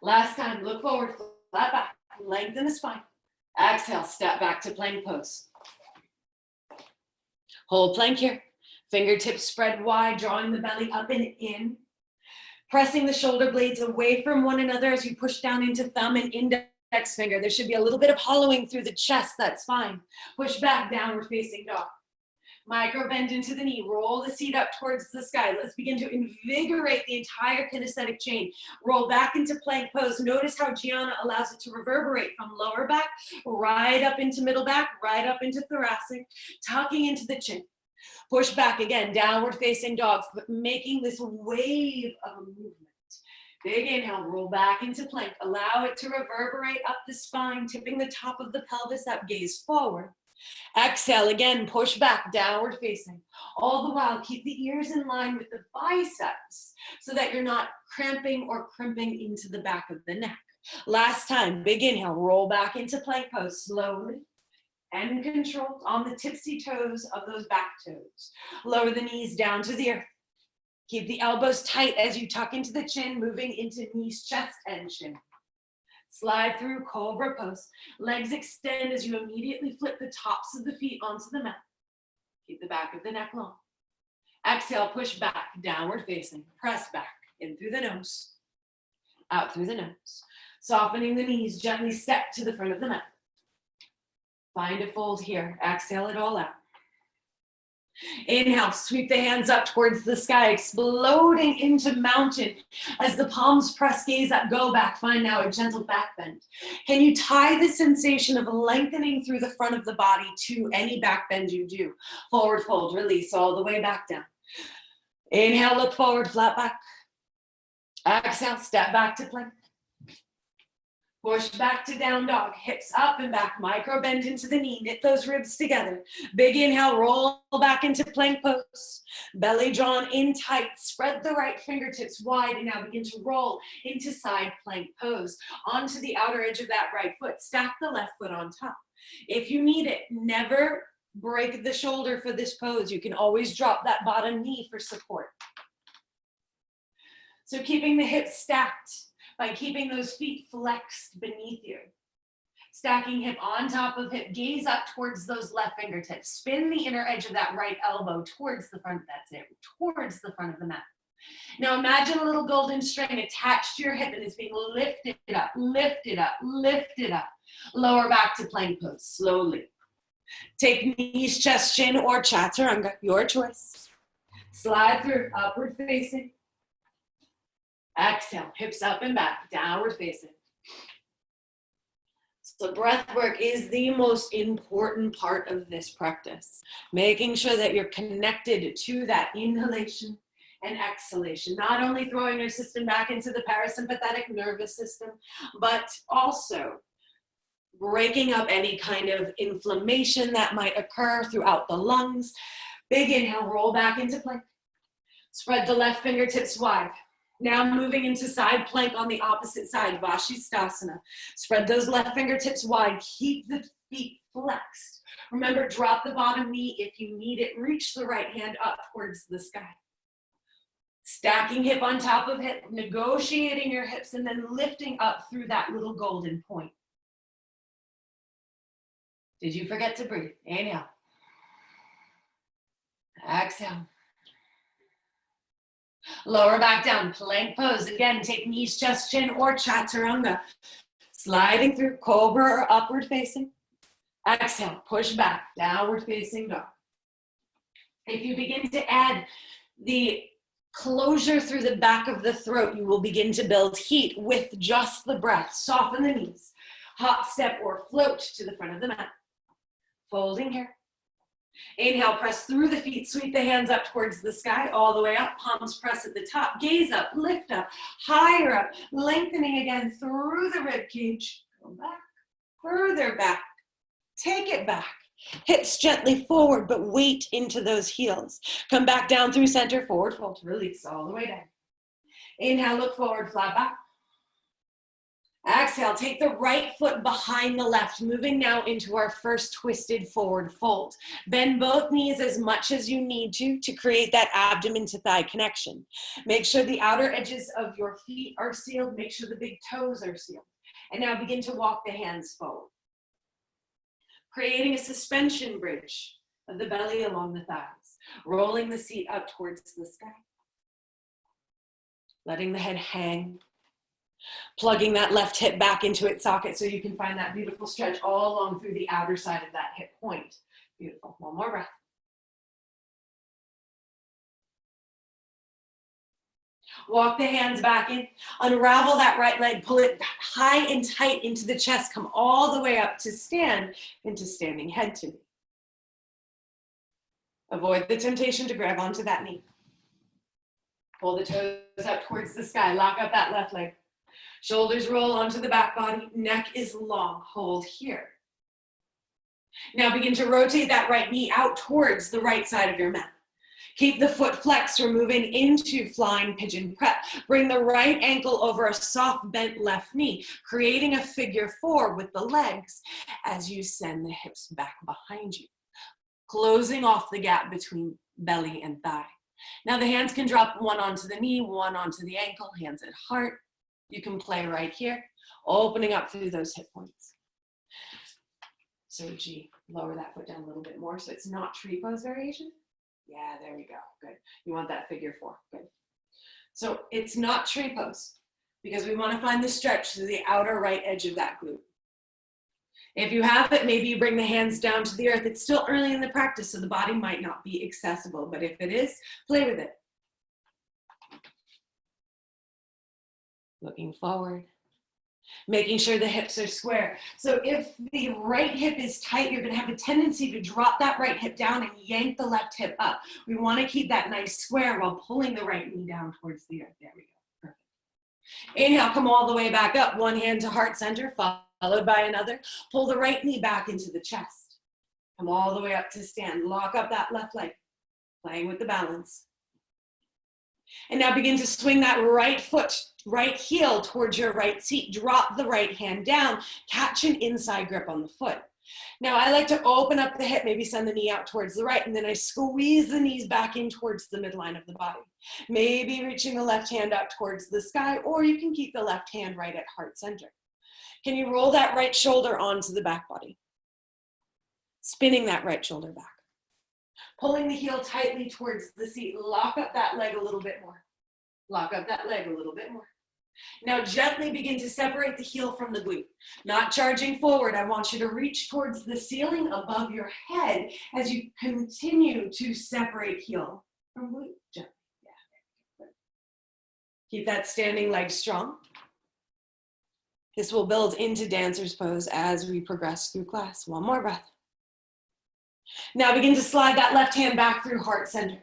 Last time, look forward, flat back, lengthen the spine. Exhale, step back to plank pose. Hold plank here. Fingertips spread wide, drawing the belly up and in. Pressing the shoulder blades away from one another as you push down into thumb and index finger. There should be a little bit of hollowing through the chest, that's fine. Push back, downward facing dog. Micro bend into the knee, roll the seat up towards the sky. Let's begin to invigorate the entire kinesthetic chain. Roll back into plank pose. Notice how Gianna allows it to reverberate from lower back, right up into middle back, right up into thoracic, tucking into the chin. Push back again, downward facing dog, making this wave of a movement. Big inhale, roll back into plank. Allow it to reverberate up the spine, tipping the top of the pelvis up, gaze forward. Exhale again, push back, downward facing. All the while, keep the ears in line with the biceps so that you're not cramping or crimping into the back of the neck. Last time, big inhale, roll back into plank pose slowly and controlled on the tipsy toes of those back toes. Lower the knees down to the earth. Keep the elbows tight as you tuck into the chin, moving into knees, chest, and chin. Slide through cobra pose. Legs extend as you immediately flip the tops of the feet onto the mat. Keep the back of the neck long. Exhale, push back, downward facing. Press back, in through the nose, out through the nose. Softening the knees, gently step to the front of the mat. Find a fold here. Exhale it all out. Inhale, sweep the hands up towards the sky, exploding into mountain. As the palms press, gaze up, go back. Find now a gentle back bend. Can you tie the sensation of lengthening through the front of the body to any back bend you do? Forward fold, release all the way back down. Inhale, look forward, flat back. Exhale, step back to plank. Push back to down dog, hips up and back, micro bend into the knee, knit those ribs together. Big inhale, roll back into plank pose. Belly drawn in tight, spread the right fingertips wide and now begin to roll into side plank pose. Onto the outer edge of that right foot, stack the left foot on top. If you need it, never break the shoulder for this pose. You can always drop that bottom knee for support. So keeping the hips stacked, by keeping those feet flexed beneath you. Stacking hip on top of hip, gaze up towards those left fingertips. Spin the inner edge of that right elbow towards the front, that's it, towards the front of the mat. Now imagine a little golden string attached to your hip and it's being lifted up, lifted up, lifted up. Lower back to plank pose, slowly. Take knees, chest, chin, or chaturanga, your choice. Slide through, upward facing. Exhale, hips up and back, downward facing. So breath work is the most important part of this practice. Making sure that you're connected to that inhalation and exhalation. Not only throwing your system back into the parasympathetic nervous system, but also breaking up any kind of inflammation that might occur throughout the lungs. Big inhale, roll back into plank. Spread the left fingertips wide. Now moving into side plank on the opposite side, Vashisthasana. Spread those left fingertips wide. Keep the feet flexed. Remember, drop the bottom knee if you need it. Reach the right hand up towards the sky. Stacking hip on top of hip, negotiating your hips, and then lifting up through that little golden point. Did you forget to breathe? Inhale. Exhale. Lower back down, plank pose. Again, take knees, chest, chin, or chaturanga. Sliding through cobra or upward facing. Exhale, push back, downward facing dog. If you begin to add the closure through the back of the throat, you will begin to build heat with just the breath. Soften the knees. Hop, step, or float to the front of the mat. Folding here. Inhale, press through the feet, sweep the hands up towards the sky, all the way up, palms press at the top, gaze up, lift up, higher up, lengthening again through the rib cage. Go back, further back, take it back. Hips gently forward, but weight into those heels. Come back down through center, forward fold, release all the way down. Inhale, look forward, flat back. Exhale, take the right foot behind the left, moving now into our first twisted forward fold. Bend both knees as much as you need to create that abdomen to thigh connection. Make sure the outer edges of your feet are sealed. Make sure the big toes are sealed. And now begin to walk the hands forward, creating a suspension bridge of the belly along the thighs, rolling the seat up towards the sky, letting the head hang, plugging that left hip back into its socket so you can find that beautiful stretch all along through the outer side of that hip point. Beautiful. One more breath. Walk the hands back in, unravel that right leg, pull it high and tight into the chest, come all the way up to stand into standing head to knee. Avoid the temptation to grab onto that knee. Pull the toes up towards the sky, lock up that left leg. Shoulders roll onto the back body, neck is long, hold here. Now begin to rotate that right knee out towards the right side of your mat. Keep the foot flexed, we're moving into flying pigeon prep. Bring the right ankle over a soft bent left knee, creating a figure four with the legs as you send the hips back behind you, closing off the gap between belly and thigh. Now the hands can drop one onto the knee, one onto the ankle, hands at heart. You can play right here, opening up through those hip points. So G, lower that foot down a little bit more so it's not tree pose variation. Yeah, there we go, good. You want that figure four, good. So it's not tree pose because we want to find the stretch to the outer right edge of that glute. If you have it, maybe you bring the hands down to the earth. It's still early in the practice, so the body might not be accessible, but if it is, play with it. Looking forward, making sure the hips are square. So if the right hip is tight, you're going to have a tendency to drop that right hip down and yank the left hip up. We want to keep that nice square while pulling the right knee down towards the earth. There we go. Perfect. Inhale, come all the way back up. One hand to heart center, followed by another. Pull the right knee back into the chest. Come all the way up to stand. Lock up that left leg, playing with the balance. And now begin to swing that right foot, right heel towards your right seat. Drop the right hand down. Catch an inside grip on the foot. Now I like to open up the hip, maybe send the knee out towards the right, and then I squeeze the knees back in towards the midline of the body. Maybe reaching the left hand up towards the sky, or you can keep the left hand right at heart center. Can you roll that right shoulder onto the back body? Spinning that right shoulder back. Pulling the heel tightly towards the seat. Lock up that leg a little bit more. Lock up that leg a little bit more. Now gently begin to separate the heel from the glute. Not charging forward. I want you to reach towards the ceiling above your head as you continue to separate heel from glute. Gently. Yeah. Keep that standing leg strong. This will build into dancer's pose as we progress through class. One more breath. Now begin to slide that left hand back through heart center.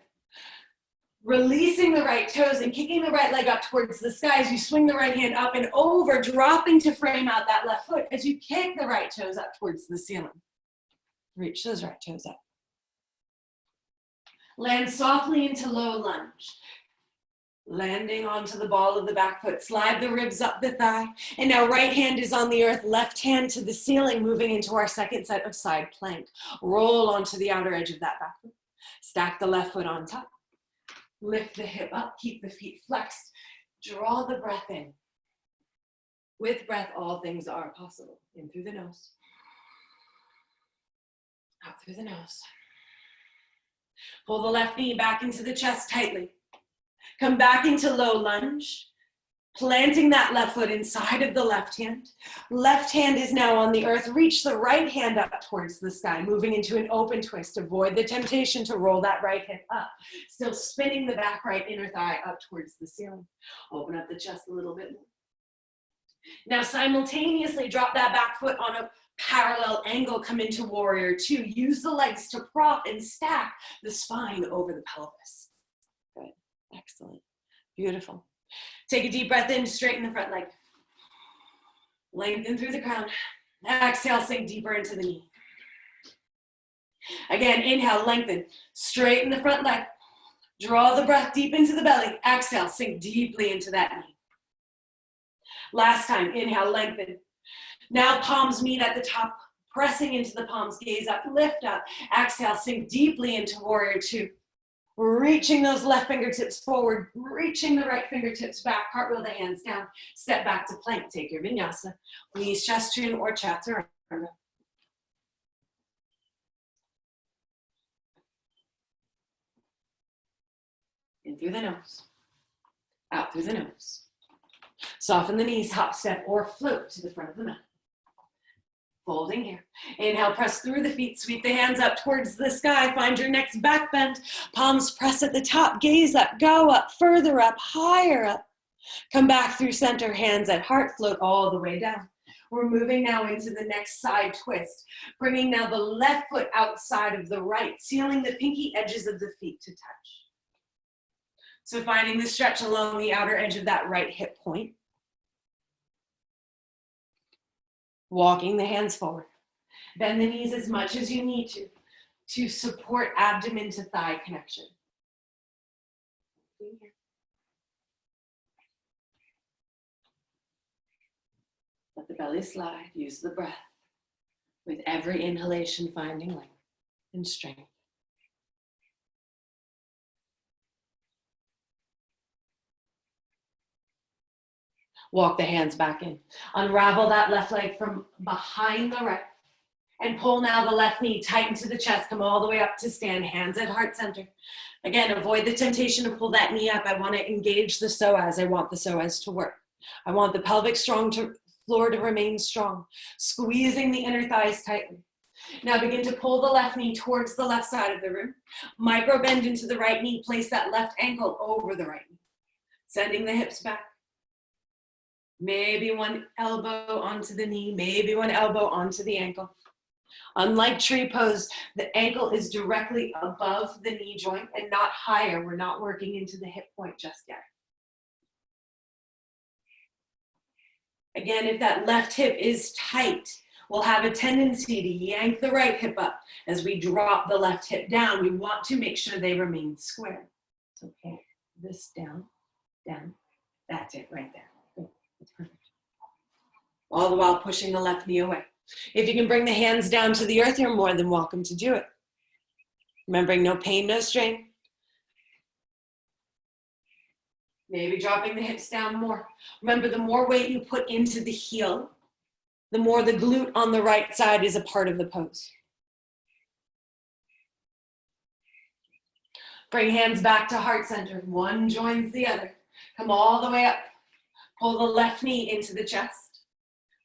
Releasing the right toes and kicking the right leg up towards the sky as you swing the right hand up and over, dropping to frame out that left foot as you kick the right toes up towards the ceiling. Reach those right toes up. Land softly into low lunge. Landing onto the ball of the back foot. Slide the ribs up the thigh. And now right hand is on the earth, left hand to the ceiling, moving into our second set of side plank. Roll onto the outer edge of that back foot. Stack the left foot on top. Lift the hip up, keep the feet flexed. Draw the breath in. With breath, all things are possible. In through the nose. Out through the nose. Pull the left knee back into the chest tightly. Come back into low lunge, planting that left foot inside of the left hand. Left hand is now on the earth. Reach the right hand up towards the sky, moving into an open twist. Avoid the temptation to roll that right hip up. Still spinning the back right inner thigh up towards the ceiling. Open up the chest a little bit more. Now simultaneously drop that back foot on a parallel angle. Come into warrior two. Use the legs to prop and stack the spine over the pelvis. Good. Excellent. Beautiful. Take a deep breath in, straighten the front leg. Lengthen through the crown. Exhale, sink deeper into the knee. Again, inhale, lengthen. Straighten the front leg. Draw the breath deep into the belly. Exhale, sink deeply into that knee. Last time, inhale, lengthen. Now palms meet at the top, pressing into the palms, gaze up, lift up. Exhale, sink deeply into warrior two. Reaching those left fingertips forward, reaching the right fingertips back, cartwheel the hands down, step back to plank, take your vinyasa, knees chaturanga or chaturanga. In through the nose, out through the nose. Soften the knees, hop, step, or float to the front of the mat. Folding here. Inhale, press through the feet, sweep the hands up towards the sky. Find your next back bend. Palms press at the top, gaze up, go up, further up, higher up. Come back through center, hands at heart, float all the way down. We're moving now into the next side twist. Bringing now the left foot outside of the right, sealing the pinky edges of the feet to touch. So finding the stretch along the outer edge of that right hip point. Walking the hands forward. Bend the knees as much as you need to support abdomen to thigh connection. Let the belly slide, use the breath. With every inhalation, finding length and strength. Walk the hands back in. Unravel that left leg from behind the right. And pull now the left knee, tighten to the chest, come all the way up to stand, hands at heart center. Again, avoid the temptation to pull that knee up. I want to engage the psoas. I want the psoas to work. I want the pelvic floor to remain strong, squeezing the inner thighs tightly. Now begin to pull the left knee towards the left side of the room. Micro bend into the right knee, place that left ankle over the right knee. Sending the hips back. Maybe one elbow onto the knee, maybe one elbow onto the ankle. Unlike tree pose, the ankle is directly above the knee joint and not higher. We're not working into the hip point just yet. Again, if that left hip is tight, we'll have a tendency to yank the right hip up. As we drop the left hip down, we want to make sure they remain square. So pull this down, down. That's it right there. Good. That's perfect. All the while pushing the left knee away. If you can bring the hands down to the earth, you're more than welcome to do it. Remembering no pain, no strain. Maybe dropping the hips down more. Remember, the more weight you put into the heel, the more the glute on the right side is a part of the pose. Bring hands back to heart center. One joins the other. Come all the way up. Pull the left knee into the chest.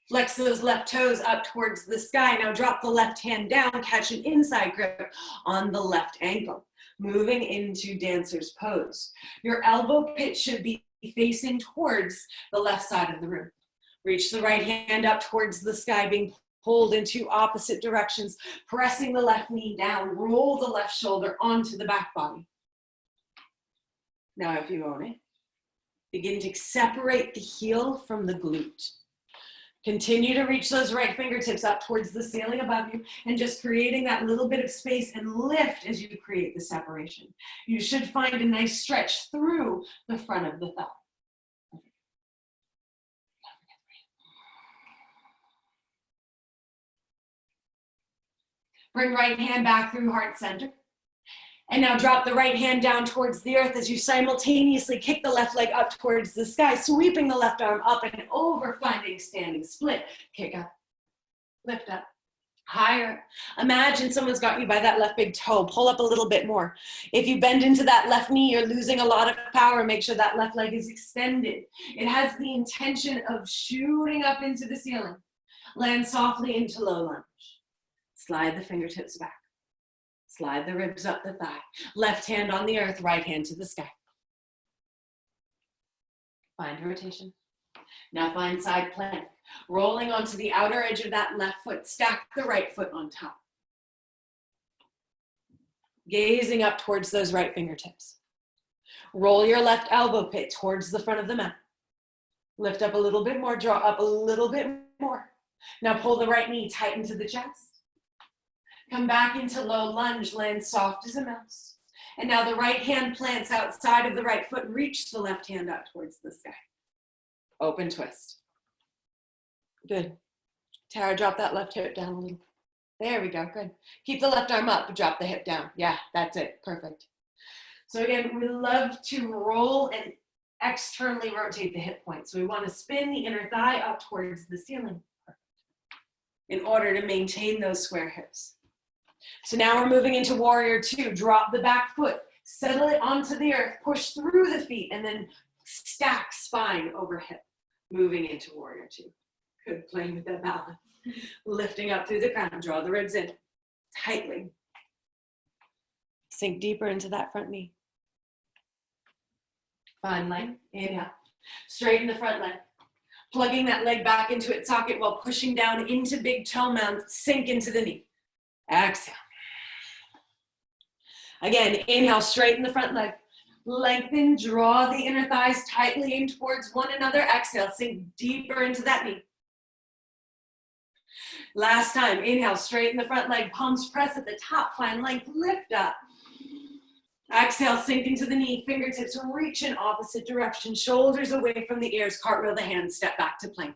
Flex those left toes up towards the sky. Now drop the left hand down, catch an inside grip on the left ankle. Moving into dancer's pose. Your elbow pit should be facing towards the left side of the room. Reach the right hand up towards the sky, being pulled in two opposite directions, pressing the left knee down, roll the left shoulder onto the back body. Now if you own it, begin to separate the heel from the glute. Continue to reach those right fingertips up towards the ceiling above you and just creating that little bit of space and lift as you create the separation. You should find a nice stretch through the front of the thigh. Bring right hand back through heart center. And now drop the right hand down towards the earth as you simultaneously kick the left leg up towards the sky, sweeping the left arm up and over, finding standing split. Kick up, lift up, higher. Imagine someone's got you by that left big toe. Pull up a little bit more. If you bend into that left knee, you're losing a lot of power. Make sure that left leg is extended. It has the intention of shooting up into the ceiling. Land softly into low lunge. Slide the fingertips back. Slide the ribs up the thigh. Left hand on the earth, right hand to the sky. Find rotation. Now find side plank. Rolling onto the outer edge of that left foot. Stack the right foot on top. Gazing up towards those right fingertips. Roll your left elbow pit towards the front of the mat. Lift up a little bit more, draw up a little bit more. Now pull the right knee tight into the chest. Come back into low lunge, land soft as a mouse. And now the right hand plants outside of the right foot, reach the left hand up towards the sky. Open twist. Good. Tara, drop that left hip down a little. There we go, good. Keep the left arm up, but drop the hip down. Yeah, that's it, perfect. So again, we love to roll and externally rotate the hip point. So we want to spin the inner thigh up towards the ceiling in order to maintain those square hips. So now we're moving into warrior two. Drop the back foot, settle it onto the earth, push through the feet, and then stack spine over hip. Moving into warrior two. Good, playing with that balance. Lifting up through the crown, draw the ribs in tightly. Sink deeper into that front knee. Find length, inhale. Straighten the front leg. Plugging that leg back into its socket while pushing down into big toe mound, sink into the knee. Exhale. Again, inhale, straighten the front leg. Lengthen, draw the inner thighs tightly in towards one another. Exhale, sink deeper into that knee. Last time, inhale, straighten the front leg, palms press at the top, find length, lift up. Exhale, sink into the knee, fingertips reach in opposite direction, shoulders away from the ears, cartwheel the hands, step back to plank.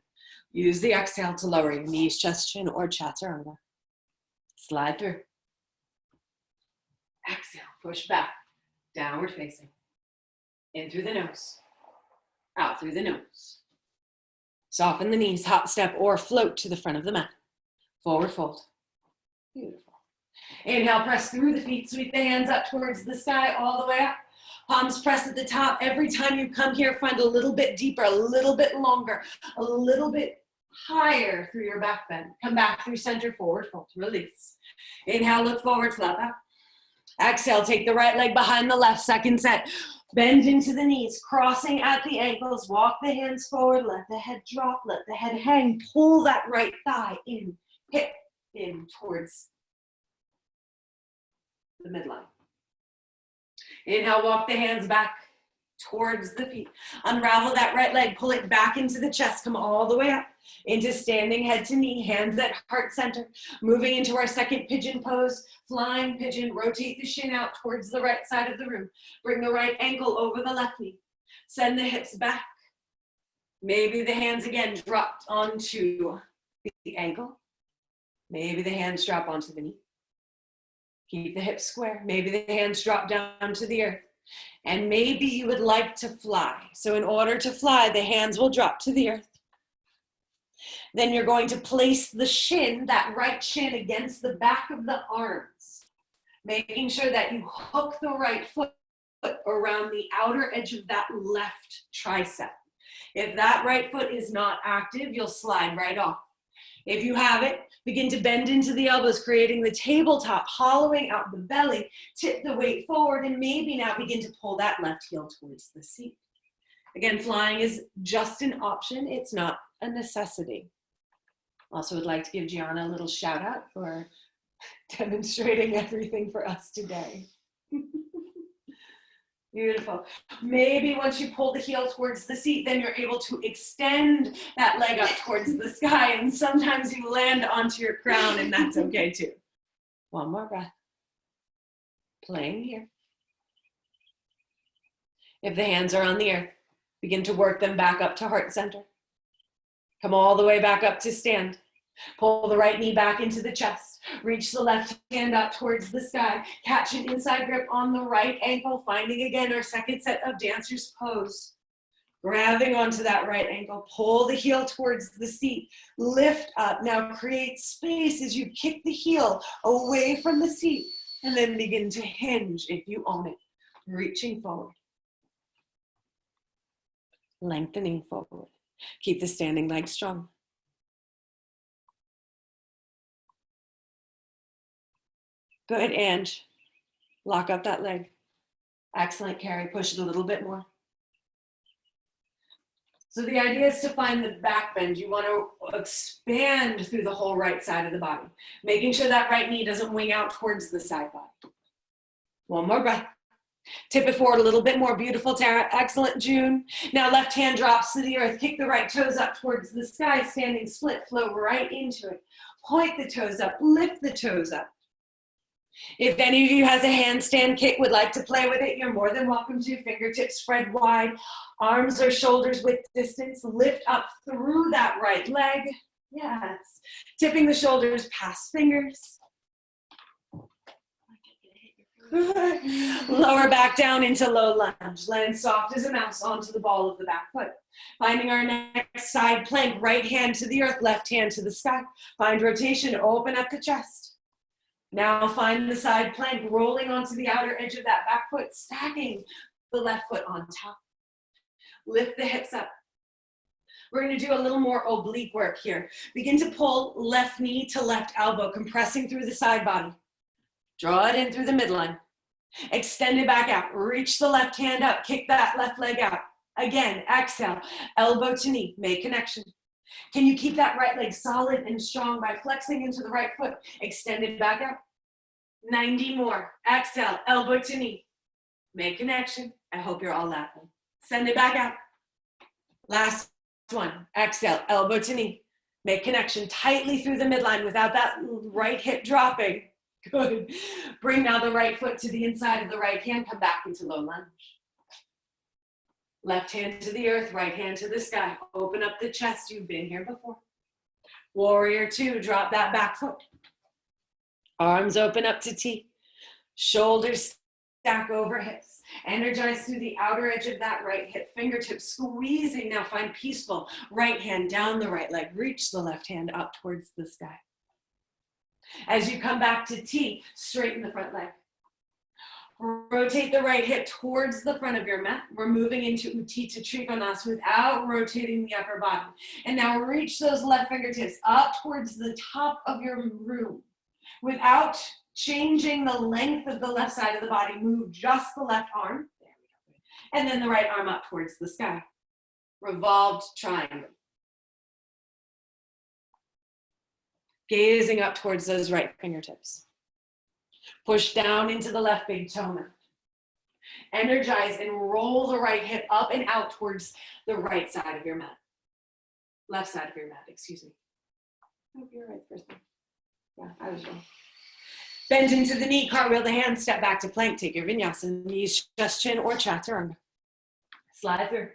Use the exhale to lower your knees, chest, chin, or chaturanga. Slide through. Exhale, push back, downward facing. In through the nose, out through the nose. Soften the knees, hop step, or float to the front of the mat. Forward fold. Beautiful. Inhale, press through the feet, sweep the hands up towards the sky, all the way up. Palms press at the top. Every time you come here, find a little bit deeper, a little bit longer, a little bit higher through your back bend. Come back through center, forward fold, release. Inhale, look forward, flat back. Exhale, take the right leg behind the left, second set. Bend into the knees, crossing at the ankles, walk the hands forward, let the head drop, let the head hang, pull that right thigh in, hip in towards the midline. Inhale, walk the hands back towards the feet. Unravel that right leg, pull it back into the chest, come all the way up into standing head to knee, hands at heart center. Moving into our second pigeon pose, flying pigeon, rotate the shin out towards the right side of the room. Bring the right ankle over the left knee. Send the hips back. Maybe the hands again dropped onto the ankle. Maybe the hands drop onto the knee. Keep the hips square. Maybe the hands drop down to the earth. And maybe you would like to fly. So in order to fly, the hands will drop to the earth. Then you're going to place the shin, that right shin, against the back of the arms, making sure that you hook the right foot around the outer edge of that left tricep. If that right foot is not active, you'll slide right off. If you have it, begin to bend into the elbows, creating the tabletop, hollowing out the belly, tip the weight forward, and maybe now begin to pull that left heel towards the seat. Again, flying is just an option. It's not a necessity. Also would like to give Gianna a little shout out for demonstrating everything for us today. Beautiful. Maybe once you pull the heel towards the seat, then you're able to extend that leg up towards the sky, and sometimes you land onto your crown, and that's okay too. One more breath. Playing here. If the hands are on the earth, begin to work them back up to heart center. Come all the way back up to stand. Pull the right knee back into the chest. Reach the left hand up towards the sky. Catch an inside grip on the right ankle, finding again our second set of dancer's pose. Grabbing onto that right ankle, pull the heel towards the seat. Lift up. Now create space as you kick the heel away from the seat, and then begin to hinge if you own it. Reaching forward. Lengthening forward. Keep the standing leg strong. Good, Ange. Lock up that leg. Excellent, Carrie. Push it a little bit more. So the idea is to find the back bend. You want to expand through the whole right side of the body, making sure that right knee doesn't wing out towards the side body. One more breath. Tip it forward a little bit more. Beautiful, Tara. Excellent, June. Now left hand drops to the earth. Kick the right toes up towards the sky. Standing split. Flow right into it. Point the toes up. Lift the toes up. If any of you has a handstand kick, would like to play with it, you're more than welcome to. Fingertips spread wide. Arms or shoulders width distance. Lift up through that right leg. Yes. Tipping the shoulders past fingers. Good. Lower back down into low lunge. Land soft as a mouse onto the ball of the back foot. Finding our next side plank, right hand to the earth, left hand to the sky. Find rotation, open up the chest. Now find the side plank, rolling onto the outer edge of that back foot, stacking the left foot on top. Lift the hips up. We're going to do a little more oblique work here. Begin to pull left knee to left elbow, compressing through the side body. Draw it in through the midline. Extend it back out. Reach the left hand up. Kick that left leg out. Again, exhale. Elbow to knee. Make connection. Can you keep that right leg solid and strong by flexing into the right foot? Extend it back out. 90 more. Exhale. Elbow to knee. Make connection. I hope you're all laughing. Send it back out. Last one. Exhale. Elbow to knee. Make connection tightly through the midline without that right hip dropping. Good. Bring now the right foot to the inside of the right hand. Come back into low lunge. Left hand to the earth, right hand to the sky. Open up the chest. You've been here before. Warrior two, drop that back foot. Arms open up to T. Shoulders stack over hips. Energize through the outer edge of that right hip. Fingertips squeezing. Now find peaceful. Right hand down the right leg. Reach the left hand up towards the sky. As you come back to T, straighten the front leg. Rotate the right hip towards the front of your mat. We're moving into Utthita Trikonasana without rotating the upper body. And now reach those left fingertips up towards the top of your room. Without changing the length of the left side of the body, move just the left arm. There we go. And then the right arm up towards the sky. Revolved triangle. Gazing up towards those right fingertips. Push down into the left big toe mat. Energize and roll the right hip up and out towards the right side of your mat. Left side of your mat, excuse me. Oh, you're right first time. Yeah, I was wrong. Bend into the knee, cartwheel the hands, step back to plank. Take your vinyasa, knees, chest, chin, or chaturanga. Slide through.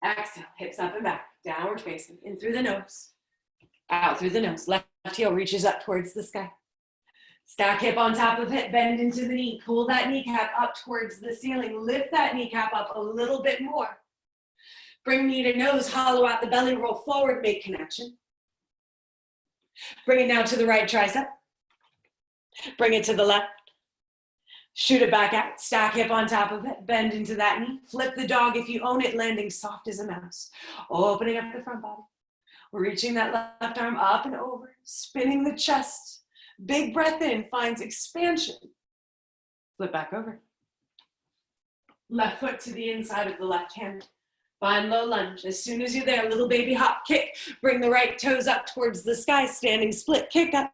Exhale, hips up and back, downward facing, in through the nose. Out through the nose. Left heel reaches up towards the sky. Stack hip on top of hip, bend into the knee. Pull that kneecap up towards the ceiling. Lift that kneecap up a little bit more. Bring knee to nose, hollow out the belly, roll forward, make connection. Bring it now to the right tricep. Bring it to the left. Shoot it back out. Stack hip on top of it. Bend into that knee. Flip the dog if you own it, landing soft as a mouse. Opening up the front body. Reaching that left arm up and over, spinning the chest. Big breath in, finds expansion. Flip back over. Left foot to the inside of the left hand. Find low lunge. As soon as you're there, little baby hop, kick. Bring the right toes up towards the sky, standing split, kick up.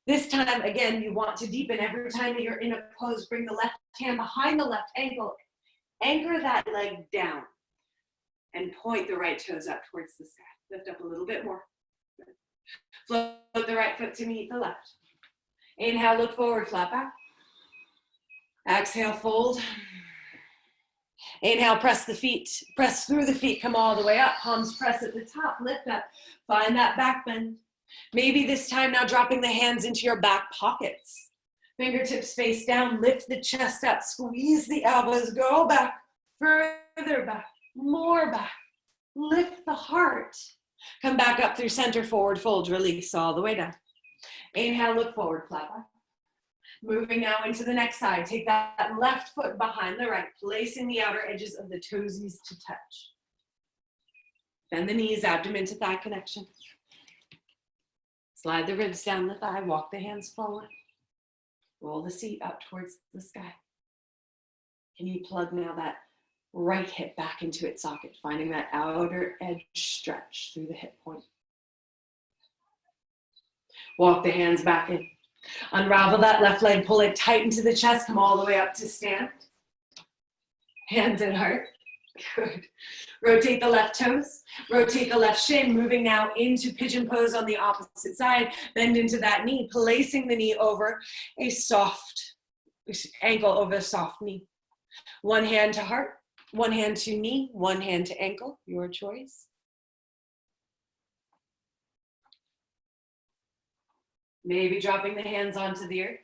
This time, again, you want to deepen. Every time that you're in a pose, bring the left hand behind the left ankle. Anchor that leg down and point the right toes up towards the sky. Lift up a little bit more. Float the right foot to meet the left. Inhale, look forward, flat back. Exhale, fold. Inhale, press the feet, press through the feet, come all the way up. Palms press at the top, lift up. Find that back bend. Maybe this time now dropping the hands into your back pockets. Fingertips face down, lift the chest up, squeeze the elbows, go back, further back, more back. Lift the heart. Come back up through center, forward fold, release all the way down. Inhale, look forward, flat back. Moving now into the next side. Take that left foot behind the right, placing the outer edges of the toesies to touch. Bend the knees, abdomen to thigh connection. Slide the ribs down the thigh, walk the hands forward. Roll the seat up towards the sky. Can you plug now that right hip back into its socket, finding that outer edge stretch through the hip point. Walk the hands back in. Unravel that left leg, pull it tight into the chest, come all the way up to stand. Hands at heart. Good. Rotate the left toes, rotate the left shin, moving now into pigeon pose on the opposite side. Bend into that knee, placing the knee over a soft ankle, over a soft knee. One hand to heart, one hand to knee, one hand to ankle, your choice. Maybe dropping the hands onto the earth.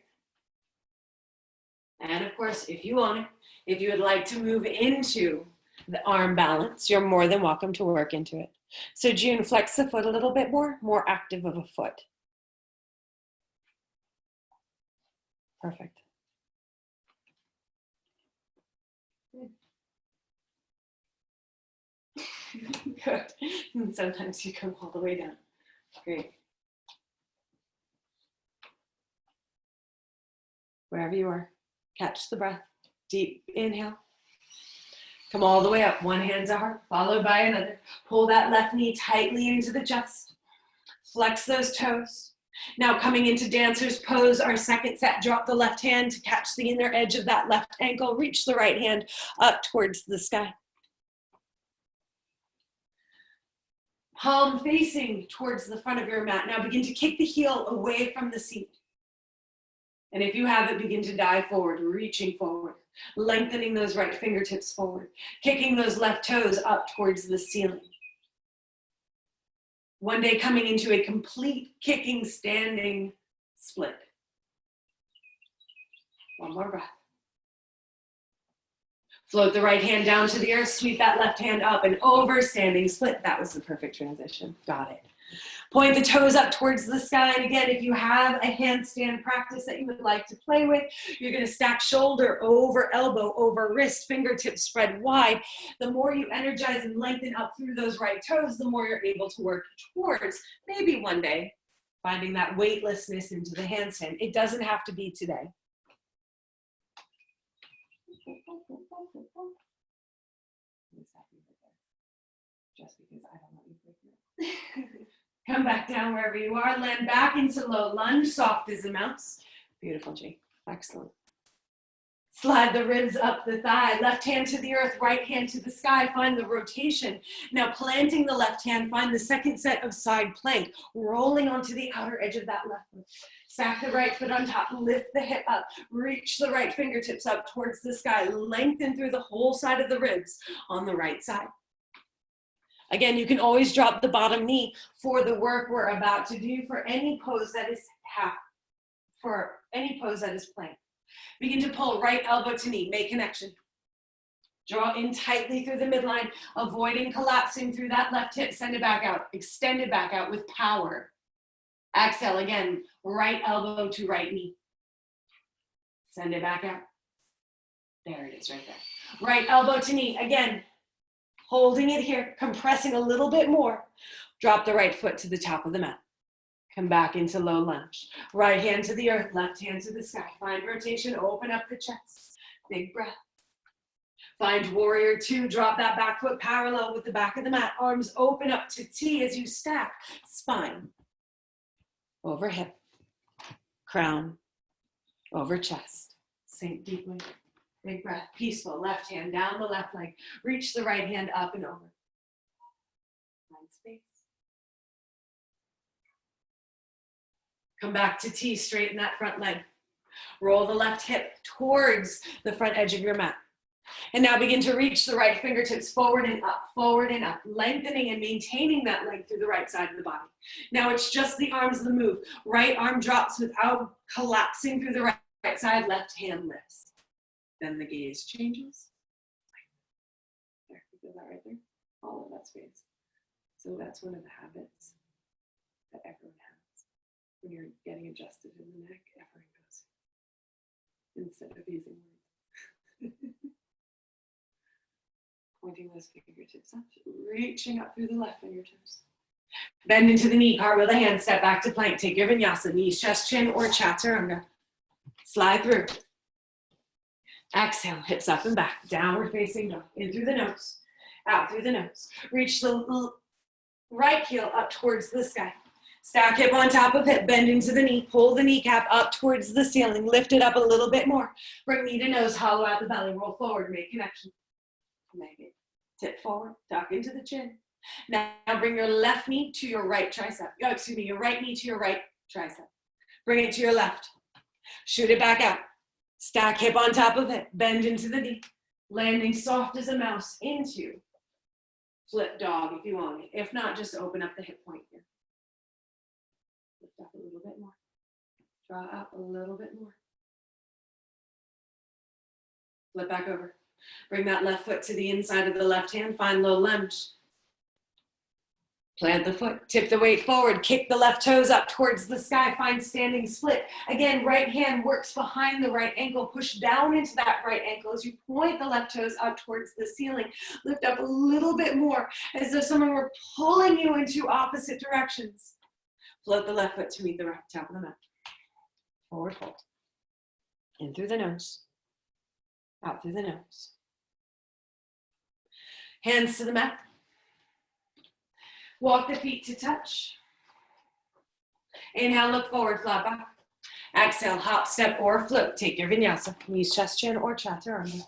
And of course, if you want it, if you would like to move into the arm balance, you're more than welcome to work into it. So June, flex the foot a little bit more active of a foot. Perfect. Good. And sometimes you come all the way down. Great. Wherever you are, catch the breath. Deep inhale. Come all the way up. One hand to heart, followed by another. Pull that left knee tightly into the chest. Flex those toes. Now coming into dancer's pose, our second set, drop the left hand to catch the inner edge of that left ankle. Reach the right hand up towards the sky. Palm facing towards the front of your mat. Now begin to kick the heel away from the seat. And if you have it, begin to dive forward, reaching forward, lengthening those right fingertips forward, kicking those left toes up towards the ceiling. One day coming into a complete kicking, standing split. One more breath. Float the right hand down to the earth, sweep that left hand up and over, standing split. That was the perfect transition. Got it. Point the toes up towards the sky. And again, if you have a handstand practice that you would like to play with, you're going to stack shoulder over elbow, over wrist, fingertips spread wide. The more you energize and lengthen up through those right toes, the more you're able to work towards maybe one day finding that weightlessness into the handstand. It doesn't have to be today. Just because I don't want you to break it. Come back down wherever you are. Land back into low lunge, soft as a mouse. Beautiful, G. Excellent. Slide the ribs up the thigh. Left hand to the earth, right hand to the sky. Find the rotation. Now planting the left hand, find the second set of side plank. Rolling onto the outer edge of that left foot. Stack the right foot on top. Lift the hip up. Reach the right fingertips up towards the sky. Lengthen through the whole side of the ribs on the right side. Again, you can always drop the bottom knee for the work we're about to do for any pose that is plank. Begin to pull right elbow to knee, make connection. Draw in tightly through the midline, avoiding collapsing through that left hip, send it back out, extend it back out with power. Exhale again, right elbow to right knee. Send it back out. There it is right there. Right elbow to knee, again. Holding it here, compressing a little bit more. Drop the right foot to the top of the mat. Come back into low lunge. Right hand to the earth, left hand to the sky. Find rotation, open up the chest. Big breath. Find warrior two, drop that back foot parallel with the back of the mat. Arms open up to T as you stack. Spine over hip, crown over chest. Sink deeply. Big breath, peaceful. Left hand down the left leg. Reach the right hand up and over. Find space. Come back to T, straighten that front leg. Roll the left hip towards the front edge of your mat. And now begin to reach the right fingertips forward and up, lengthening and maintaining that length through the right side of the body. Now it's just the arms that move. Right arm drops without collapsing through the right side, left hand lifts. Then the gaze changes. There, you feel that right there? All of that space. So that's one of the habits that everyone has. When you're getting adjusted in the neck, everyone goes instead of using words. Pointing those fingertips up, reaching up through the left fingertips. Bend into the knee, cartwheel the hand, step back to plank. Take your vinyasa, knees, chest, chin, or chaturanga. Slide through. Exhale, hips up and back, downward facing dog. In through the nose, out through the nose. Reach the right heel up towards the sky. Stack hip on top of hip, bend into the knee, pull the kneecap up towards the ceiling, lift it up a little bit more. Bring knee to nose, hollow out the belly, roll forward, make connection. Make it. Tip forward, tuck into the chin. Now bring your left knee to your right tricep. Your right knee to your right tricep. Bring it to your left. Shoot it back out. Stack hip on top of it, bend into the knee, landing soft as a mouse into flip dog if you want it. If not, just open up the hip point here. Lift up a little bit more. Draw out a little bit more. Flip back over. Bring that left foot to the inside of the left hand. Find low lunge. Plant the foot. Tip the weight forward. Kick the left toes up towards the sky. Find standing split. Again, right hand works behind the right ankle. Push down into that right ankle as you point the left toes up towards the ceiling. Lift up a little bit more as though someone were pulling you into opposite directions. Float the left foot to meet the right top of the mat. Forward fold. In through the nose. Out through the nose. Hands to the mat. Walk the feet to touch. Inhale, look forward, flat back. Exhale, hop, step, or float. Take your vinyasa. Knees, chest, chin, or chaturanga.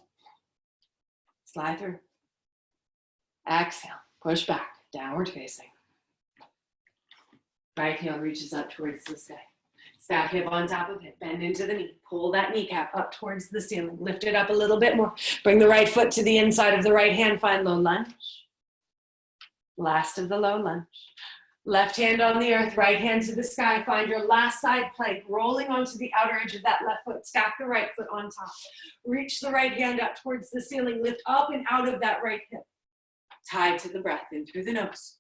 Slide through. Exhale, push back, downward facing. Right heel reaches up towards the sky. Stack hip on top of it. Bend into the knee. Pull that kneecap up towards the ceiling. Lift it up a little bit more. Bring the right foot to the inside of the right hand. Find low lunge. Last of the low lunge. Left hand on the earth, right hand to the sky. Find your last side plank, rolling onto the outer edge of that left foot. Stack the right foot on top. Reach the right hand up towards the ceiling. Lift up and out of that right hip. Tied to the breath, in through the nose,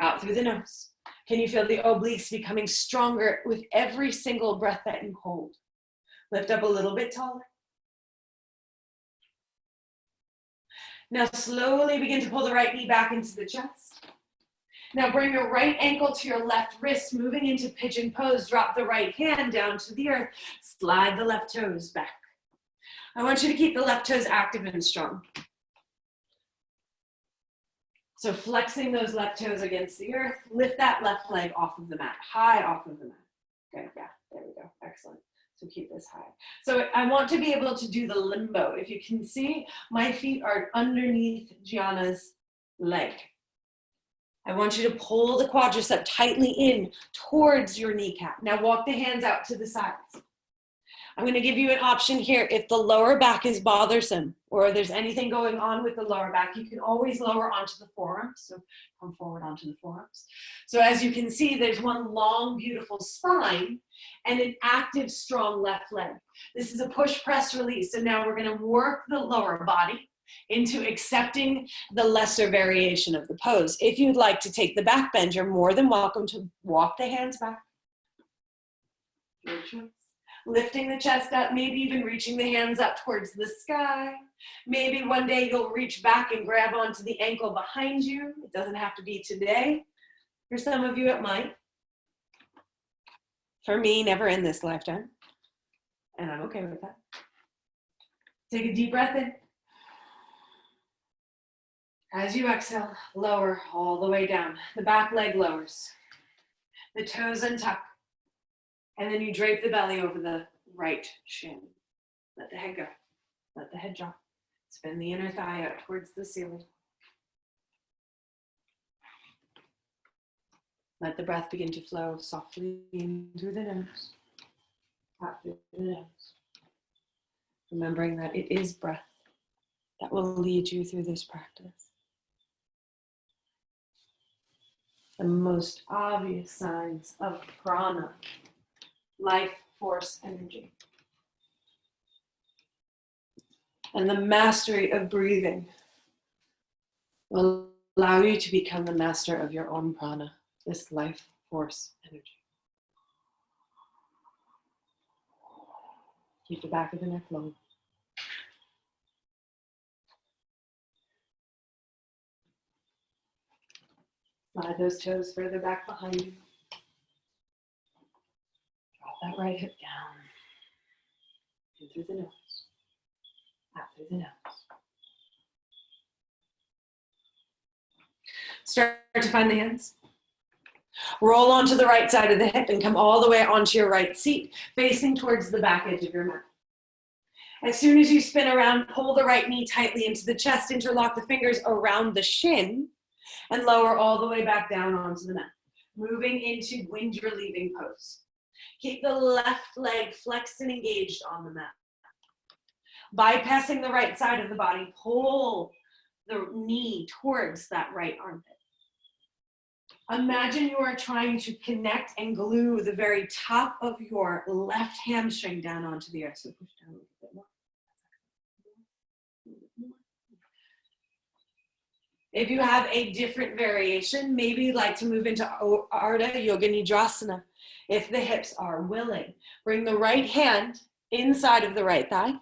out through the nose. Can you feel the obliques becoming stronger with every single breath that you hold? Lift up a little bit taller. Now slowly begin to pull the right knee back into the chest. Now bring your right ankle to your left wrist, moving into pigeon pose. Drop the right hand down to the earth. Slide the left toes back. I want you to keep the left toes active and strong. So flexing those left toes against the earth, lift that left leg off of the mat, high off of the mat. Okay, yeah, there we go, excellent. So keep this high. So I want to be able to do the limbo. If you can see, my feet are underneath Gianna's leg. I want you to pull the quadricep tightly in towards your kneecap. Now walk the hands out to the sides. I'm going to give you an option here. If the lower back is bothersome or there's anything going on with the lower back, you can always lower onto the forearms. So come forward onto the forearms. So as you can see, there's one long, beautiful spine and an active, strong left leg. This is a push, press, release. So now we're going to work the lower body into accepting the lesser variation of the pose. If you'd like to take the back bend, you're more than welcome to walk the hands back. Your choice. Lifting the chest up, maybe even reaching the hands up towards the sky. Maybe one day you'll reach back and grab onto the ankle behind you. It doesn't have to be today. For some of you, it might. For me, never in this lifetime. And I'm okay with that. Take a deep breath in. As you exhale, lower all the way down. The back leg lowers. The toes untuck. And then you drape the belly over the right shin. Let the head go. Let the head drop. Spin the inner thigh out towards the ceiling. Let the breath begin to flow softly in through the nose, out through the nose. Remembering that it is breath that will lead you through this practice. The most obvious signs of prana, life force energy, and the mastery of breathing will allow you to become the master of your own prana, this life force energy. Keep the back of the neck long. Slide those toes further back behind you. That right hip down, in through the nose, out through the nose. Start to find the hands. Roll onto the right side of the hip and come all the way onto your right seat, facing towards the back edge of your mat. As soon as you spin around, pull the right knee tightly into the chest, interlock the fingers around the shin, and lower all the way back down onto the mat. Moving into wind relieving pose. Keep the left leg flexed and engaged on the mat. Bypassing the right side of the body, pull the knee towards that right armpit. Imagine you are trying to connect and glue the very top of your left hamstring down onto the earth. So push down a little bit more. If you have a different variation, maybe you'd like to move into Ardha Yoga Nidrasana. If the hips are willing, bring the right hand inside of the right thigh.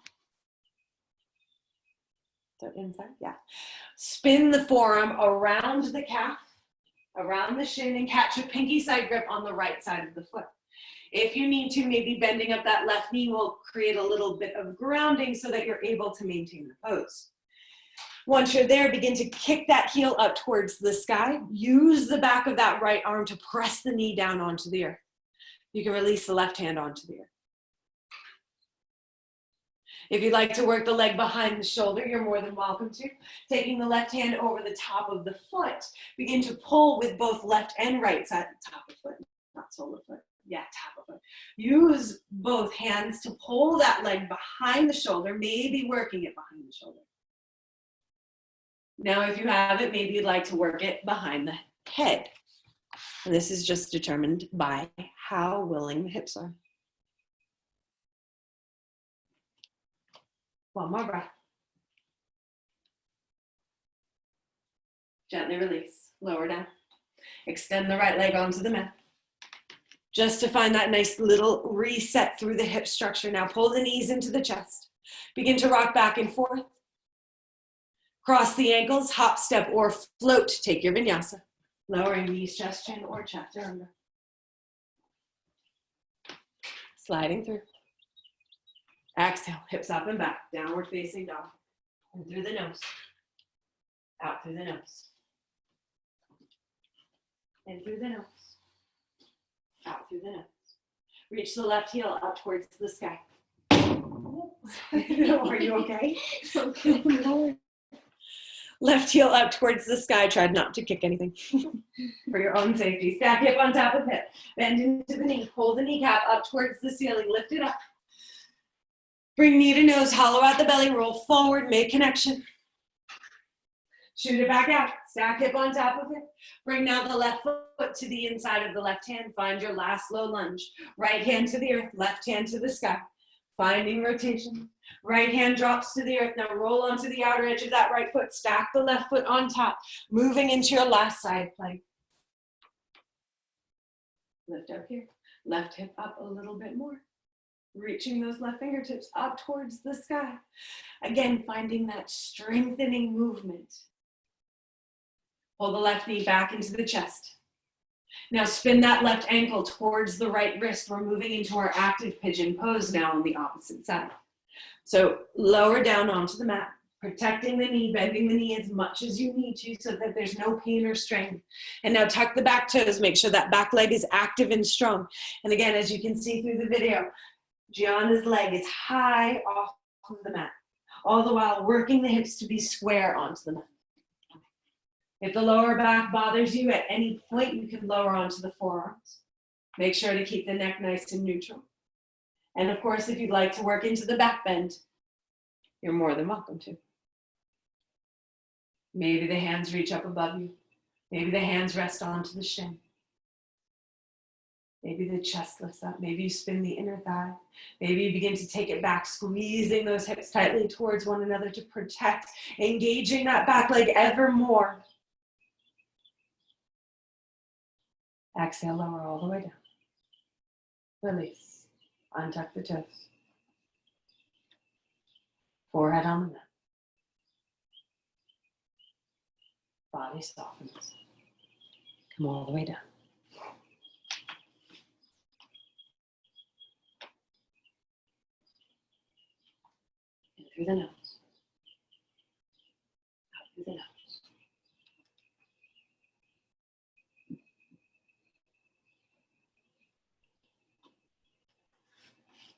So inside, yeah. Spin the forearm around the calf, around the shin, and catch a pinky side grip on the right side of the foot. If you need to, maybe bending up that left knee will create a little bit of grounding so that you're able to maintain the pose. Once you're there, begin to kick that heel up towards the sky. Use the back of that right arm to press the knee down onto the earth. You can release the left hand onto the earth. If you'd like to work the leg behind the shoulder, you're more than welcome to. Taking the left hand over the top of the foot, begin to pull with both left and right side, top of foot, not sole of foot. Yeah, top of foot. Use both hands to pull that leg behind the shoulder, maybe working it behind the shoulder. Now, if you have it, maybe you'd like to work it behind the head. And this is just determined by how willing the hips are. One more breath. Gently release, lower down. Extend the right leg onto the mat. Just to find that nice little reset through the hip structure. Now pull the knees into the chest. Begin to rock back and forth. Cross the ankles, hop, step, or float. Take your vinyasa. Lowering knees, chest, chin, or chaturanga. Sliding through. Exhale, hips up and back, downward facing dog. In through the nose. Out through the nose. In through the nose. Out through the nose. Reach the left heel up towards the sky. Are you okay? Left heel up towards the sky. Try not to kick anything for your own safety. Stack hip on top of hip. Bend into the knee. Pull the kneecap up towards the ceiling. Lift it up. Bring knee to nose. Hollow out the belly. Roll forward. Make connection. Shoot it back out. Stack hip on top of it. Bring now the left foot to the inside of the left hand. Find your last low lunge. Right hand to the earth. Left hand to the sky. Finding rotation. Right hand drops to the earth. Now roll onto the outer edge of that right foot. Stack the left foot on top. Moving into your last side plank. Lift up here. Left hip up a little bit more. Reaching those left fingertips up towards the sky. Again, finding that strengthening movement. Pull the left knee back into the chest. Now spin that left ankle towards the right wrist. We're moving into our active pigeon pose now on the opposite side. So lower down onto the mat, protecting the knee, bending the knee as much as you need to so that there's no pain or strain. And now tuck the back toes, make sure that back leg is active and strong. And again, as you can see through the video, Gianna's leg is high off of the mat, all the while working the hips to be square onto the mat. If the lower back bothers you at any point, you can lower onto the forearms. Make sure to keep the neck nice and neutral. And of course, if you'd like to work into the back bend, you're more than welcome to. Maybe the hands reach up above you. Maybe the hands rest onto the shin. Maybe the chest lifts up. Maybe you spin the inner thigh. Maybe you begin to take it back, squeezing those hips tightly towards one another to protect, engaging that back leg ever more. Exhale, lower all the way down. Release. Untuck the toes. Forehead on the mat. Body softens. Come all the way down. In through the nose. Out through the nose.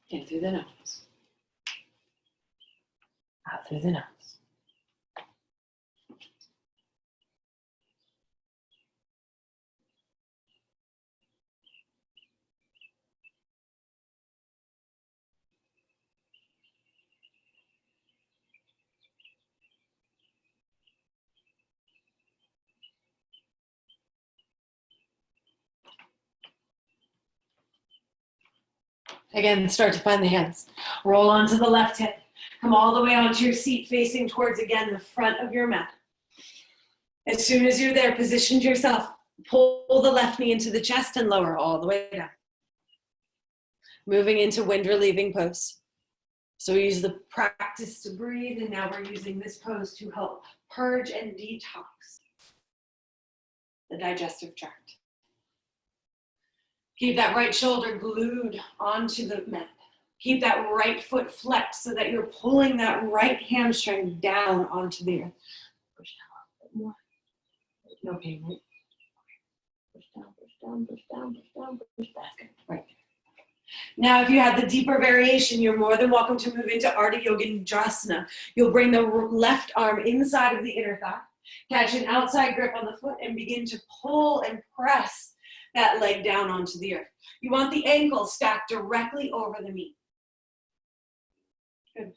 In through the nose. Out through the nose. Again, start to find the hands. Roll onto the left hip. Come all the way onto your seat, facing towards, again, the front of your mat. As soon as you're there, position yourself. Pull the left knee into the chest and lower all the way down. Moving into wind relieving pose. So we use the practice to breathe, and now we're using this pose to help purge and detox the digestive tract. Keep that right shoulder glued onto the mat. Keep that right foot flexed so that you're pulling that right hamstring down onto the earth. Push down a bit more. No pain, right? Push down, push down, push down, push down, push back. Right. Now, if you have the deeper variation, you're more than welcome to move into Ardha Yoga Nidasana. You'll bring the left arm inside of the inner thigh, catch an outside grip on the foot, and begin to pull and press that leg down onto the earth. You want the ankle stacked directly over the knee. Good.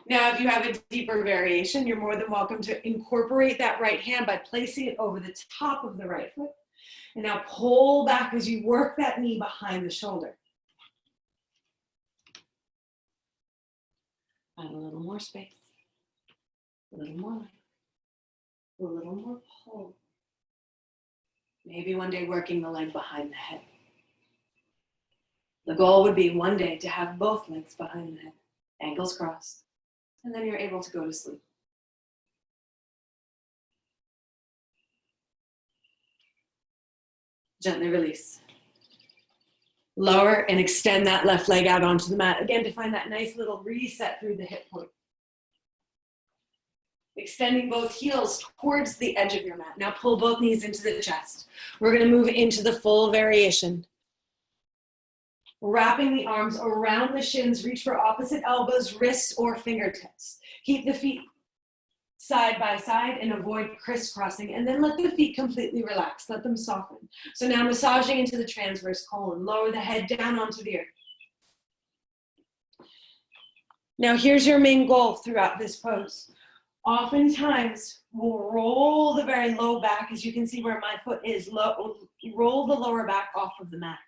Now, if you have a deeper variation, you're more than welcome to incorporate that right hand by placing it over the top of the right foot. And now pull back as you work that knee behind the shoulder. Find a little more space, a little more light, a little more pull. Maybe one day working the leg behind the head. The goal would be one day to have both legs behind the head, ankles crossed, and then you're able to go to sleep. Gently release. Lower and extend that left leg out onto the mat. Again, to find that nice little reset through the hip point. Extending both heels towards the edge of your mat. Now pull both knees into the chest. We're going to move into the full variation. Wrapping the arms around the shins, reach for opposite elbows, wrists, or fingertips. Keep the feet side by side and avoid crisscrossing, and then let the feet completely relax. Let them soften. So now massaging into the transverse colon. Lower the head down onto the earth. Now here's your main goal throughout this pose. Oftentimes, we'll roll the very low back, as you can see where my foot is, roll the lower back off of the mat.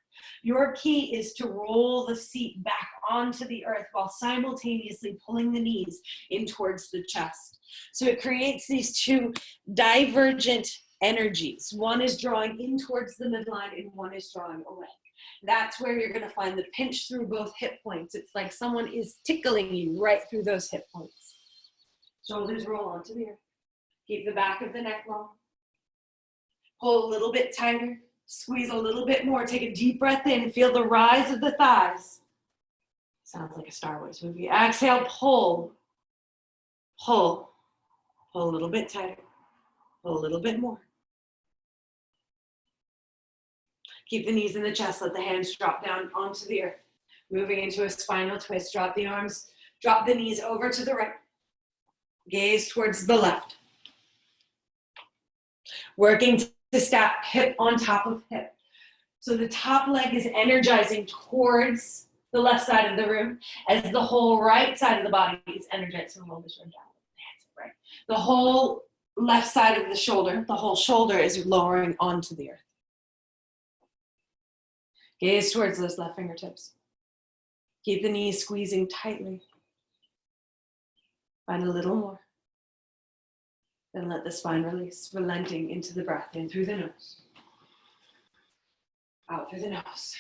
Your key is to roll the seat back onto the earth while simultaneously pulling the knees in towards the chest. So it creates these two divergent energies. One is drawing in towards the midline and one is drawing away. That's where you're going to find the pinch through both hip points. It's like someone is tickling you right through those hip points. Shoulders roll onto the earth. Keep the back of the neck long. Pull a little bit tighter. Squeeze a little bit more. Take a deep breath in. Feel the rise of the thighs. Sounds like a Star Wars movie. Exhale, pull. Pull. Pull a little bit tighter. Pull a little bit more. Keep the knees in the chest. Let the hands drop down onto the earth. Moving into a spinal twist. Drop the arms. Drop the knees over to the right. Gaze towards the left. Working to stack hip on top of hip. So the top leg is energizing towards the left side of the room as the whole right side of the body is energized. So roll this one down. Right. The whole left side of the shoulder, the whole shoulder is lowering onto the earth. Gaze towards those left fingertips. Keep the knees squeezing tightly. Find a little more. Then let the spine release, relenting into the breath, in through the nose, out through the nose.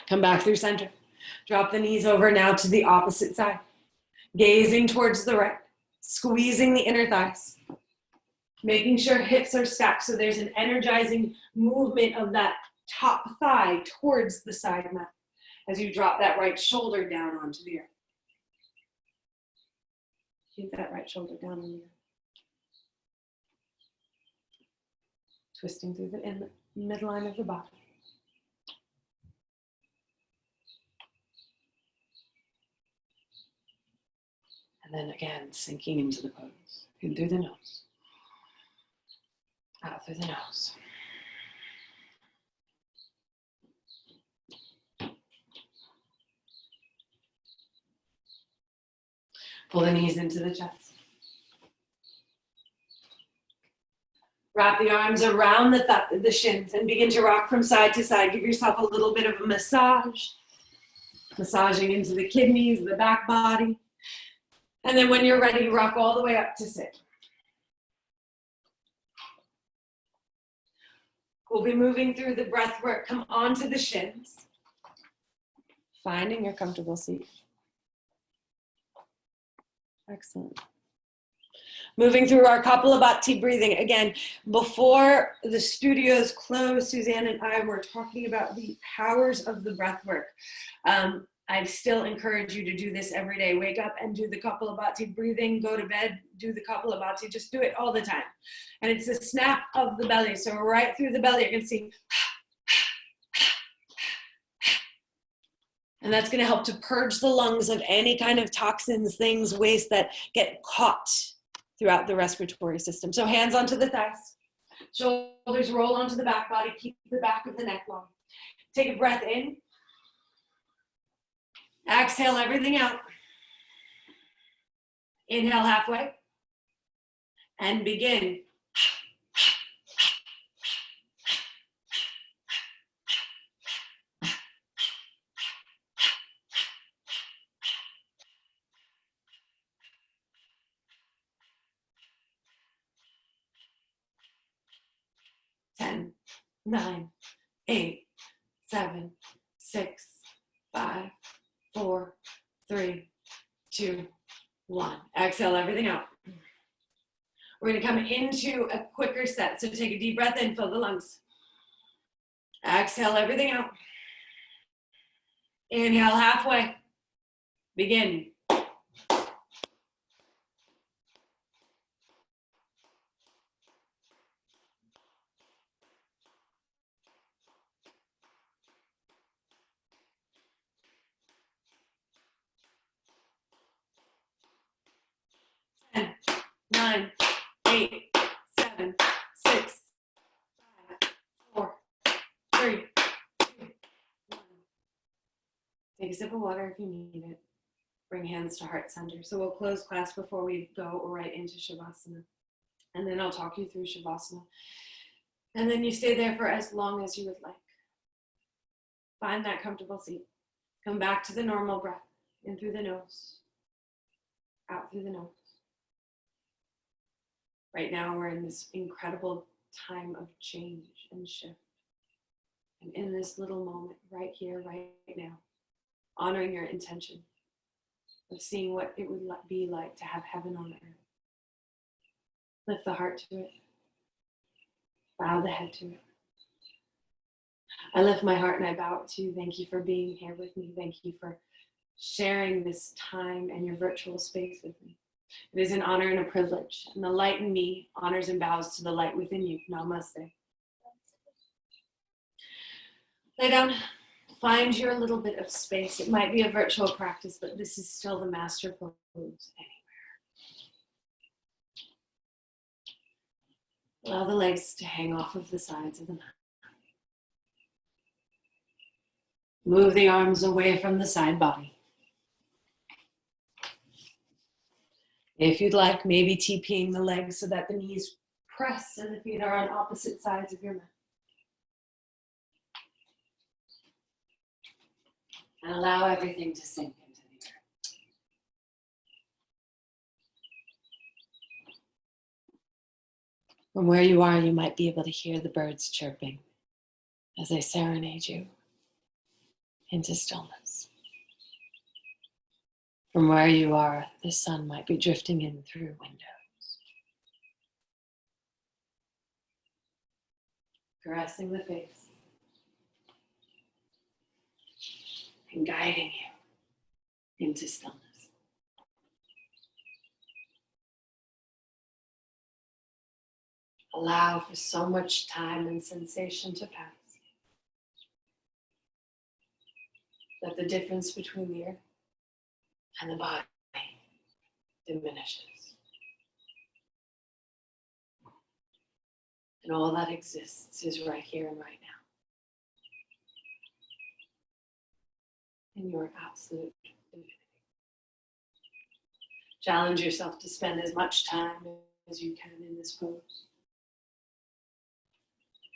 Come back through center. Drop the knees over now to the opposite side. Gazing towards the right, squeezing the inner thighs. Making sure hips are stacked so there's an energizing movement of that top thigh towards the side mat as you drop that right shoulder down onto the earth. Keep that right shoulder down on the earth. Twisting through the midline of the body. And then again, sinking into the pose. In through the nose. Out through the nose. Pull the knees into the chest. Wrap the arms around the shins and begin to rock from side to side. Give yourself a little bit of a massage. Massaging into the kidneys, the back body. And then when you're ready, rock all the way up to sit. We'll be moving through the breath work. Come onto the shins. Finding your comfortable seat. Excellent. Moving through our Kapalabhati breathing. Again, before the studios closed, Suzanne and I were talking about the powers of the breath work. I still encourage you to do this every day. Wake up and do the Kapalabhati breathing. Go to bed, do the Kapalabhati. Just do it all the time. And it's a snap of the belly. So right through the belly, you can see. And that's going to help to purge the lungs of any kind of toxins, things, waste that get caught throughout the respiratory system. So hands onto the thighs. Shoulders roll onto the back body. Keep the back of the neck long. Take a breath in. Exhale everything out. Inhale halfway. And begin. 10, 9, 8, 7, 6, 5, 4, 3, 2, 1. Exhale everything out. We're going to come into a quicker set. So take a deep breath in, fill the lungs. Exhale everything out. Inhale halfway. Begin. 10, 9, 8, 7, 6, 5, 4, 3, 2, 1. Take a sip of water if you need it. Bring hands to heart center. So we'll close class before we go right into Shavasana. And then I'll talk you through Shavasana. And then you stay there for as long as you would like. Find that comfortable seat. Come back to the normal breath. In through the nose. Out through the nose. Right now we're in this incredible time of change and shift. And in this little moment, right here, right now, honoring your intention of seeing what it would be like to have heaven on earth. Lift the heart to it. Bow the head to it. I lift my heart and I bow it to you. Thank you for being here with me. Thank you for sharing this time and your virtual space with me. It is an honor and a privilege. And the light in me honors and bows to the light within you. Namaste. Lay down. Find your little bit of space. It might be a virtual practice, but this is still the master pose anywhere. Allow the legs to hang off of the sides of the mat. Move the arms away from the side body. If you'd like, maybe TPing the legs so that the knees press and the feet are on opposite sides of your mat. And allow everything to sink into the earth. From where you are, you might be able to hear the birds chirping as they serenade you into stillness. From where you are, the sun might be drifting in through windows, caressing the face and guiding you into stillness. Allow for so much time and sensation to pass that the difference between the earth and the body diminishes. And all that exists is right here and right now. In your absolute divinity. Challenge yourself to spend as much time as you can in this pose.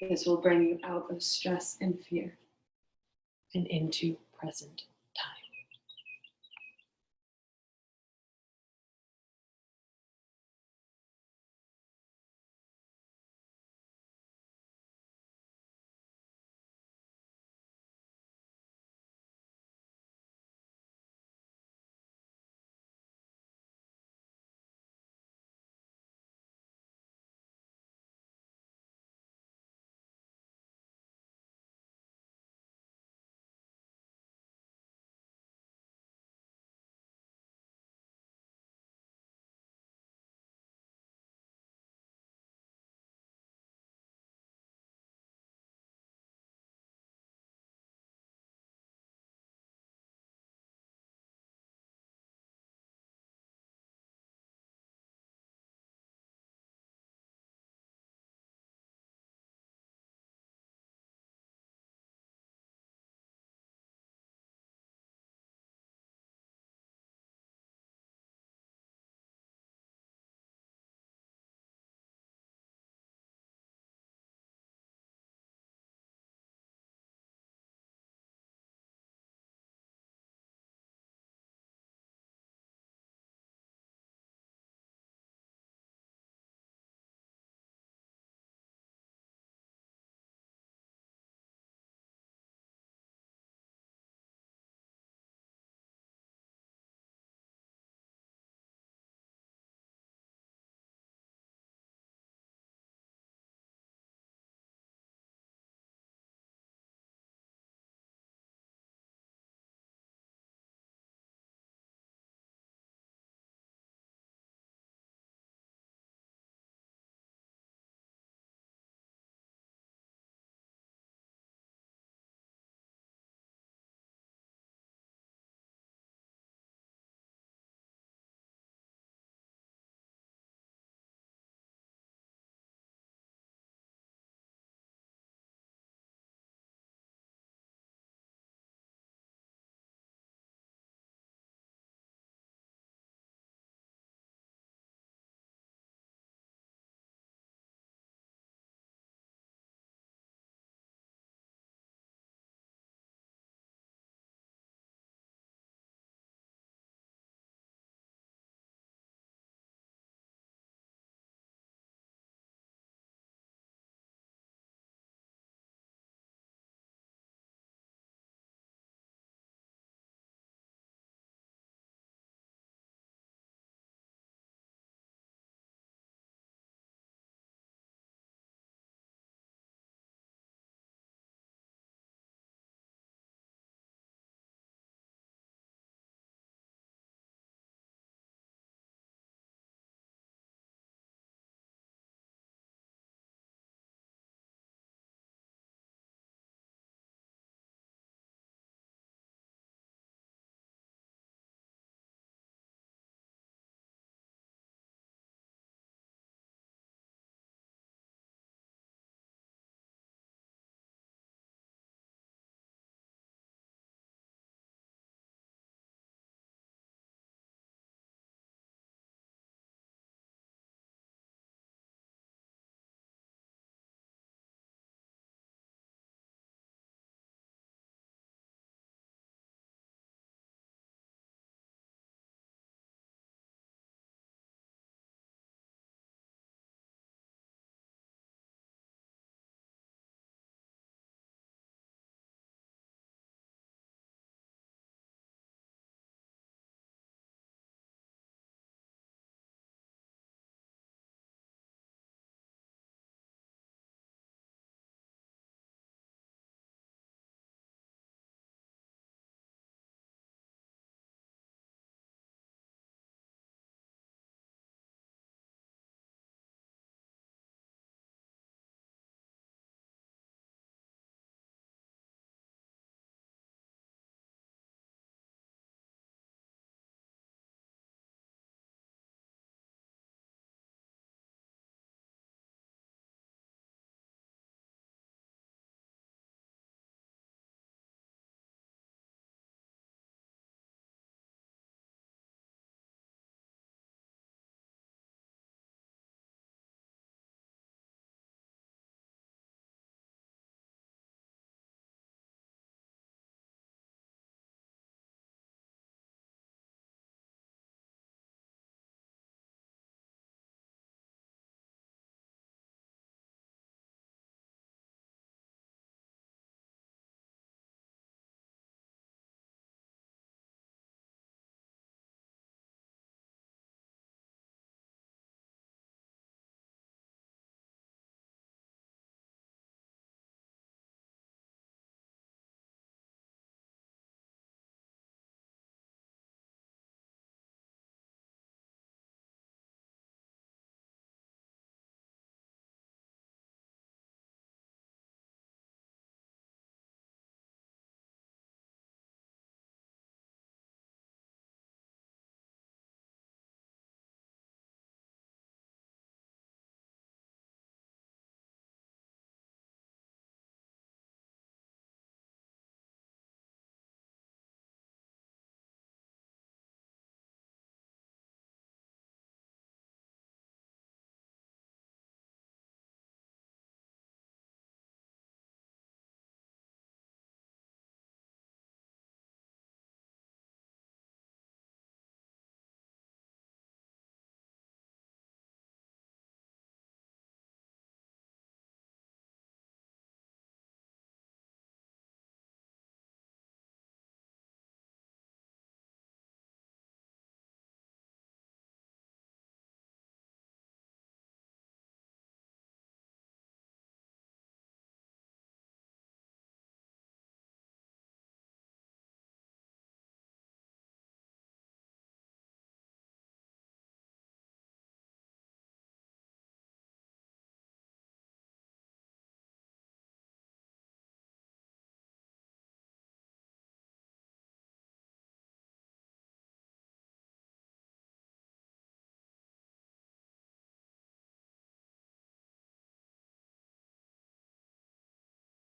This will bring you out of stress and fear and into present